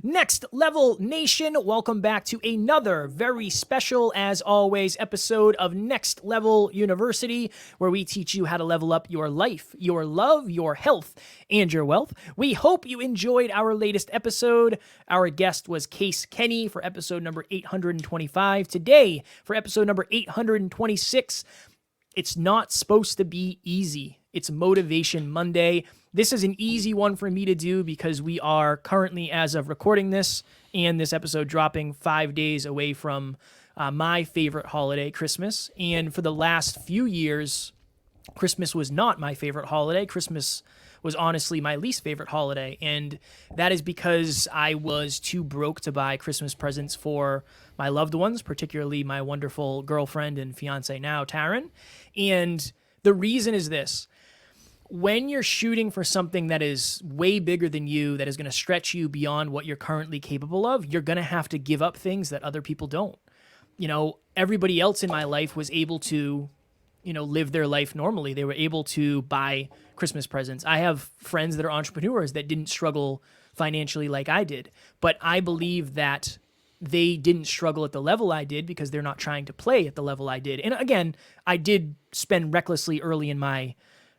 Next Level Nation, welcome back to another very special, as always, episode of Next Level University, where we teach you how to level up your life, your love, your health, and your wealth. We hope you enjoyed our latest episode. Our guest was Case Kenny for episode number 825. Today, for episode number 826, it's not supposed to be easy. It's Motivation Monday. This is an easy one for me to do because we are currently, as of recording this, and this episode dropping 5 days away from my favorite holiday, Christmas. And for the last few years, Christmas was not my favorite holiday. Christmas was honestly my least favorite holiday. And that is because I was too broke to buy Christmas presents for my loved ones, particularly my wonderful girlfriend and fiance now, Taryn. And the reason is this. When you're shooting for something that is way bigger than you, that is going to stretch you beyond what you're currently capable of, you're going to have to give up things that other people don't. You know, everybody else in my life was able to, live their life normally. They were able to buy Christmas presents. I have friends that are entrepreneurs that didn't struggle financially like I did, but I believe that they didn't struggle at the level I did because they're not trying to play at the level I did. And again, I did spend recklessly early in my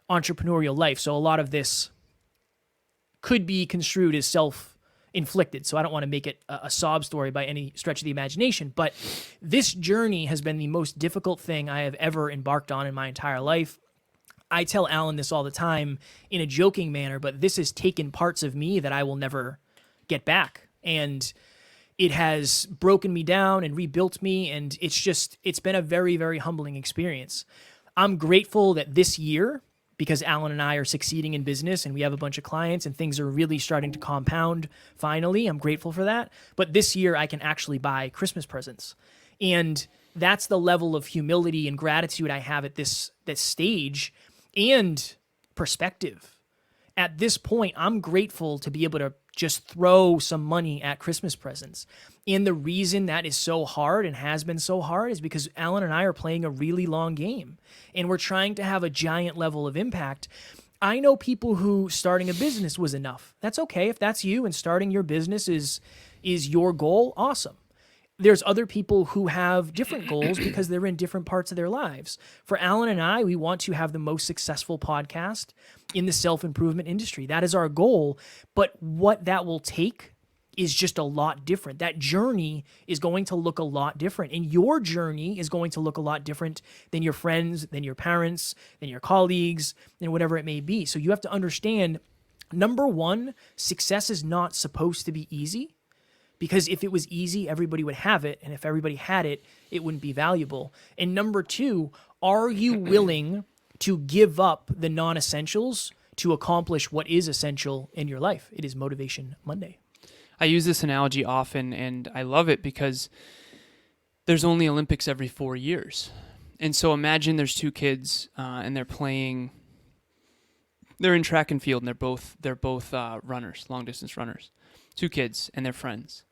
entrepreneurial life. So a lot of this could be construed as self-inflicted. So I don't want to make it a sob story by any stretch of the imagination. But this journey has been the most difficult thing I have ever embarked on in my entire life. I tell Alan this all the time in a joking manner, but this has taken parts of me that I will never get back. And it has broken me down and rebuilt me. And it's been a very, very humbling experience. I'm grateful that this year, because Alan and I are succeeding in business and we have a bunch of clients and things are really starting to compound finally. I'm grateful for that. But this year I can actually buy Christmas presents. And that's the level of humility and gratitude I have at this stage and perspective. At this point, I'm grateful to be able to just throw some money at Christmas presents. And the reason that is so hard and has been so hard is because Alan and I are playing a really long game and we're trying to have a giant level of impact. I know people who starting a business was enough. That's okay. If that's you and starting your business is your goal, awesome. There's other people who have different goals because they're in different parts of their lives. For Alan and I, we want to have the most successful podcast in the self-improvement industry. That is our goal. But what that will take is just a lot different. That journey is going to look a lot different. And your journey is going to look a lot different than your friends, than your parents, than your colleagues, and whatever it may be. So you have to understand, number one, success is not supposed to be easy. Because if it was easy, everybody would have it. And if everybody had it, it wouldn't be valuable. And number two, are you willing to give up the non-essentials to accomplish what is essential in your life? It is Motivation Monday. I use this analogy often, and I love it because there's only Olympics every 4 years. And so imagine there's two kids, and they're in track and field, and they're both runners, long-distance runners. Two kids and their friends.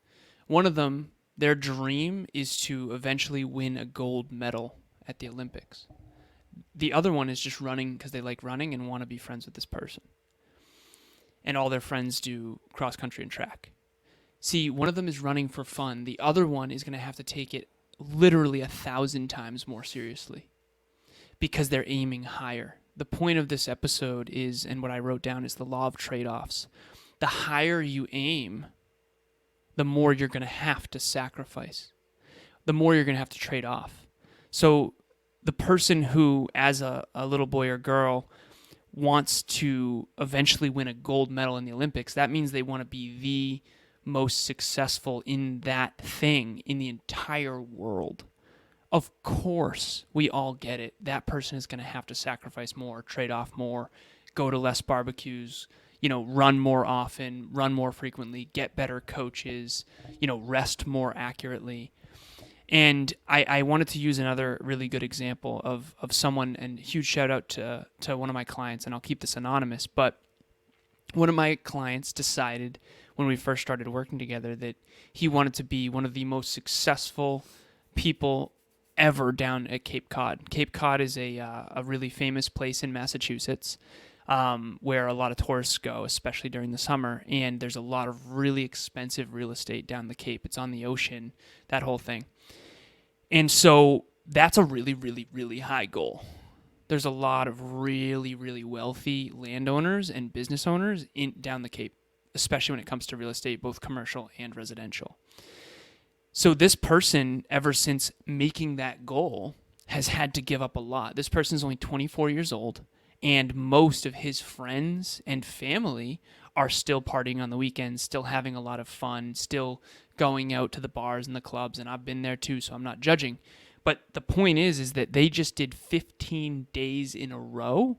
One of them, their dream is to eventually win a gold medal at the Olympics. The other one is just running because they like running and want to be friends with this person. And all their friends do cross country and track. See, one of them is running for fun. The other one is going to have to take it literally 1,000 times more seriously because they're aiming higher. The point of this episode is, and what I wrote down, is the law of trade-offs. The higher you aim, the more you're going to have to sacrifice, the more you're going to have to trade off. So the person who, as a little boy or girl, wants to eventually win a gold medal in the Olympics, that means they want to be the most successful in that thing in the entire world. Of course, we all get it. That person is going to have to sacrifice more, trade off more, go to less barbecues, run more often, run more frequently, get better coaches, rest more accurately. And I wanted to use another really good example of someone, and huge shout out to one of my clients, and I'll keep this anonymous, but one of my clients decided when we first started working together that he wanted to be one of the most successful people ever down at Cape Cod. Cape Cod is a really famous place in Massachusetts. where a lot of tourists go, especially during the summer. And there's a lot of really expensive real estate down the Cape. It's on the ocean, that whole thing. And so that's a really, really, really high goal. There's a lot of really, really wealthy landowners and business owners down the Cape, especially when it comes to real estate, both commercial and residential. So this person, ever since making that goal, has had to give up a lot. This person is only 24 years old, and most of his friends and family are still partying on the weekends, still having a lot of fun, still going out to the bars and the clubs, and I've been there too, so I'm not judging. But the point is that they just did 15 days in a row,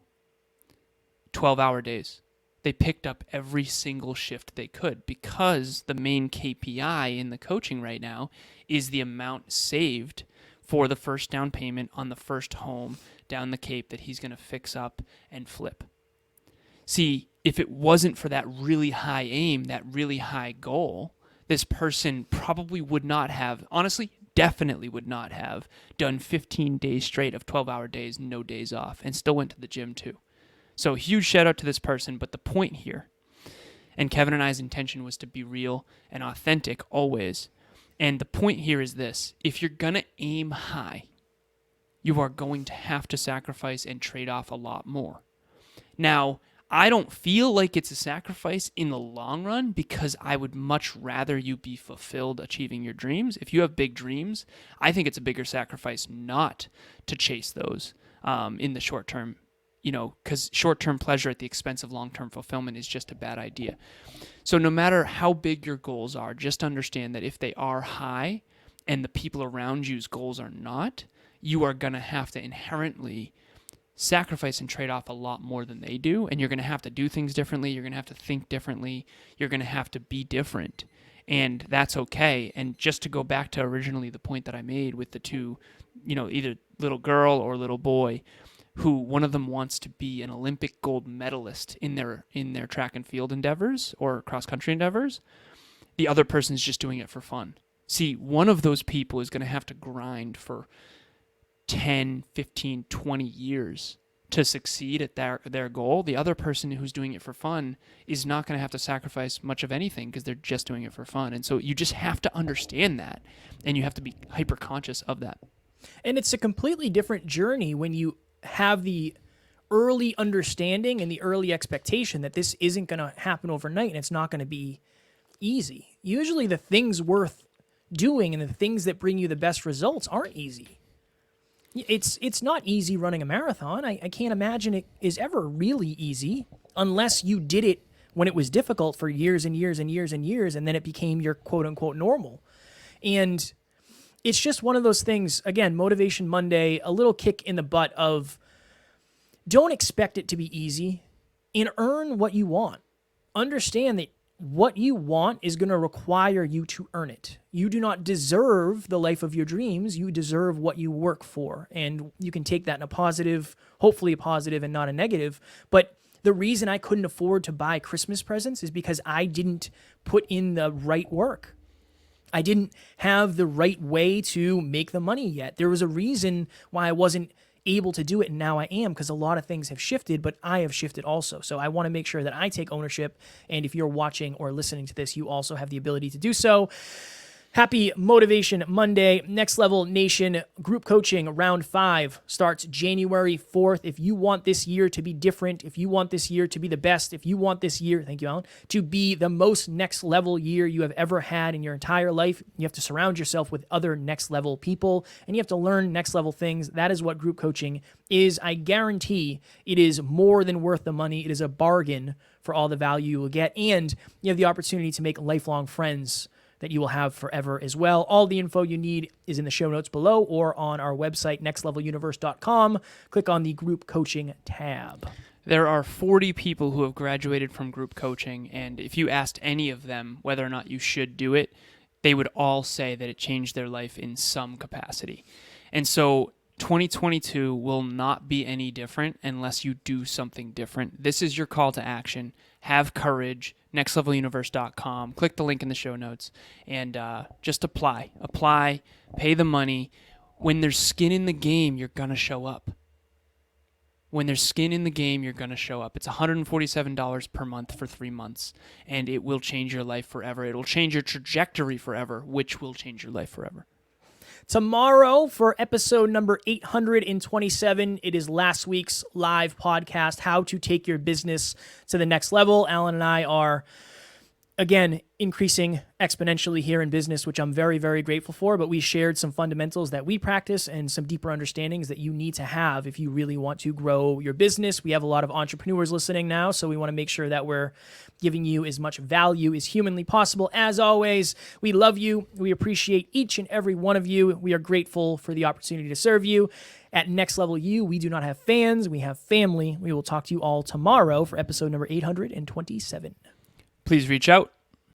12-hour days. They picked up every single shift they could because the main KPI in the coaching right now is the amount saved for the first down payment on the first home down the Cape that he's going to fix up and flip. See, if it wasn't for that really high aim, that really high goal, this person probably would not have, honestly, definitely would not have done 15 days straight of 12-hour days, no days off, and still went to the gym too. So huge shout out to this person, but the point here, and Kevin and I's intention was to be real and authentic always, and the point here is this: if you're going to aim high, you are going to have to sacrifice and trade off a lot more. Now, I don't feel like it's a sacrifice in the long run because I would much rather you be fulfilled achieving your dreams. If you have big dreams, I think it's a bigger sacrifice not to chase those in the short term, because short-term pleasure at the expense of long-term fulfillment is just a bad idea. So no matter how big your goals are, just understand that if they are high and the people around you's goals are not, you are going to have to inherently sacrifice and trade off a lot more than they do, and you're going to have to do things differently, you're going to have to think differently, you're going to have to be different, and that's okay. And just to go back to originally the point that I made with the two, either little girl or little boy, who one of them wants to be an Olympic gold medalist in their track and field endeavors or cross-country endeavors, the other person's just doing it for fun. See, one of those people is going to have to grind for 10, 15, 20 years to succeed at their goal. The other person who's doing it for fun is not going to have to sacrifice much of anything because they're just doing it for fun. And so you just have to understand that, and you have to be hyper conscious of that. And it's a completely different journey when you have the early understanding and the early expectation that this isn't going to happen overnight and it's not going to be easy. Usually the things worth doing and the things that bring you the best results aren't easy. It's not easy running a marathon. I can't imagine it is ever really easy unless you did it when it was difficult for years and years and years and years, and then it became your quote-unquote normal. And it's just one of those things, again, Motivation Monday, a little kick in the butt of don't expect it to be easy and earn what you want. Understand that what you want is going to require you to earn it. You do not deserve the life of your dreams. You deserve what you work for. And you can take that in a positive, hopefully a positive and not a negative. But the reason I couldn't afford to buy Christmas presents is because I didn't put in the right work. I didn't have the right way to make the money yet. There was a reason why I wasn't able to do it, and now I am, because a lot of things have shifted, but I have shifted also. So I want to make sure that I take ownership, and if you're watching or listening to this, you also have the ability to do so. Happy Motivation Monday. Next Level Nation group coaching round 5 starts January 4th. If you want this year to be different, if you want this year to be the best, if you want this year, thank you, Alan, to be the most next level year you have ever had in your entire life, you have to surround yourself with other next level people, and you have to learn next level things. That is what group coaching is. I guarantee it is more than worth the money. It is a bargain for all the value you will get, and you have the opportunity to make lifelong friends that you will have forever as well. All the info you need is in the show notes below or on our website, nextleveluniverse.com. Click on the group coaching tab. There are 40 people who have graduated from group coaching, and if you asked any of them whether or not you should do it, they would all say that it changed their life in some capacity. And so 2022 will not be any different unless you do something different. This is your call to action. Have courage. nextleveluniverse.com. Click the link in the show notes and just apply. Apply, pay the money. When there's skin in the game, you're going to show up. when there's skin in the game, you're going to show up. It's $147 per month for 3 months, and it will change your life forever. It will change your trajectory forever, which will change your life forever. Tomorrow, for episode number 827, it is last week's live podcast, How to Take Your Business to the Next Level. Alan and I are, again, increasing exponentially here in business, which I'm very, very grateful for. But we shared some fundamentals that we practice and some deeper understandings that you need to have if you really want to grow your business. We have a lot of entrepreneurs listening now, so we want to make sure that we're giving you as much value as humanly possible. As always, we love you. We appreciate each and every one of you. We are grateful for the opportunity to serve you. At Next Level U, we do not have fans, we have family. We will talk to you all tomorrow for episode number 827. Please reach out.